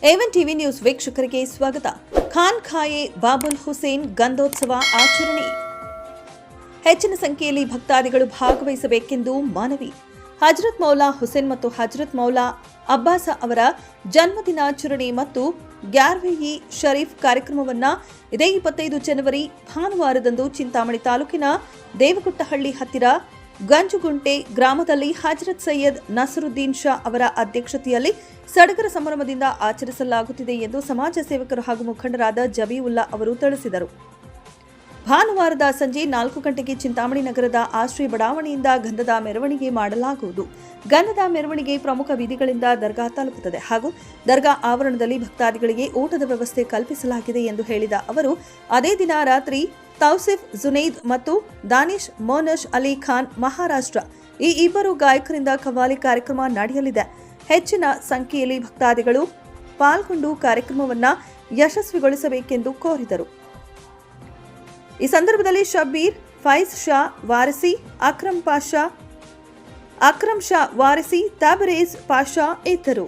A one TV news ವೀಕ್ಷಕರಿಗೆ ಸ್ವಾಗತ. ಖಾನ್ ಖಾಯೆ ಬಾಬುಲ್ ಹುಸೇನ್ ಗಂಧೋತ್ಸವ ಆಚರಣೆ. ಹೆಚ್ಚಿನ ಸಂಖ್ಯೆಯಲ್ಲಿ ಭಕ್ತಾದಿಗಳು ಭಾಗವಹಿಸಬೇಕೆಂದು ಮನವಿ. ಹಜರತ್ ಮೌಲಾ ಹುಸೇನ್ ಮತ್ತು ಹಜರತ್ ಮೌಲಾ ಅಬ್ಬಾಸ ಅವರ ಜನ್ಮದಿನಾಚರಣೆ ಮತ್ತು ಗ್ಯಾರ್ವೇಯಿ ಶರೀಫ್ ಕಾರ್ಯಕ್ರಮವನ್ನು ಇದೇ 25 ಜನವರಿ ಭಾನುವಾರದಂದು ಚಿಂತಾಮಣಿ ತಾಲೂಕಿನ ದೇವಗುಟ್ಟಹಳ್ಳಿ ಹತ್ತಿರ ಗಂಜುಗುಂಟೆ ಗ್ರಾಮದಲ್ಲಿ ಹಜರತ್ ಸೈಯದ್ ನಸರುದ್ದೀನ್ ಶಾ ಅವರ ಅಧ್ಯಕ್ಷತೆಯಲ್ಲಿ ಸಡಗರ ಸಂಭ್ರಮದಿಂದ ಆಚರಿಸಲಾಗುತ್ತಿದೆ ಎಂದು ಸಮಾಜ ಸೇವಕರು ಹಾಗೂ ಮುಖಂಡರಾದ ಜಬೀವುಲ್ಲಾ ಅವರು ತಿಳಿಸಿದರು. ಭಾನುವಾರದ ಸಂಜೆ 4 ಗಂಟೆಗೆ ಚಿಂತಾಮಣಿ ನಗರದ ಆಶ್ರಯ ಬಡಾವಣೆಯಿಂದ ಗಂಧದ ಮೆರವಣಿಗೆ ಮಾಡಲಾಗುವುದು. ಗಂಧದ ಮೆರವಣಿಗೆ ಪ್ರಮುಖ ಬೀದಿಗಳಿಂದ ದರ್ಗಾ ತಲುಪುತ್ತದೆ ಹಾಗೂ ದರ್ಗಾ ಆವರಣದಲ್ಲಿ ಭಕ್ತಾದಿಗಳಿಗೆ ಊಟದ ವ್ಯವಸ್ಥೆ ಕಲ್ಪಿಸಲಾಗಿದೆ ಎಂದು ಹೇಳಿದ ಅವರು, ಅದೇ ದಿನ ರಾತ್ರಿ ತೌಸಿಫ್ ಜುನೈದ್ ಮತ್ತು ದಾನಿಶ್ ಮೋನಶ್ ಅಲಿ ಖಾನ್ ಮಹಾರಾಷ್ಟ್ರ ಈ ಇಬ್ಬರು ಗಾಯಕರಿಂದ ಕವ್ವಾಲಿ ಕಾರ್ಯಕ್ರಮ ನಡೆಯಲಿದೆ. ಹೆಚ್ಚಿನ ಸಂಖ್ಯೆಯಲ್ಲಿ ಭಕ್ತಾದಿಗಳು ಪಾಲ್ಗೊಂಡು ಕಾರ್ಯಕ್ರಮವನ್ನು ಯಶಸ್ವಿಗೊಳಿಸಬೇಕೆಂದು ಕೋರಿದರು. ಈ ಸಂದರ್ಭದಲ್ಲಿ ಶಬ್ಬೀರ್, ಫೈಜ್ ಶಾ ವಾರಿಸಿ, ಅಕ್ರಮ್ ಶಾ ವಾರಿಸಿ, ತಬರೇಜ್ ಪಾಷಾ ಇದ್ದರು.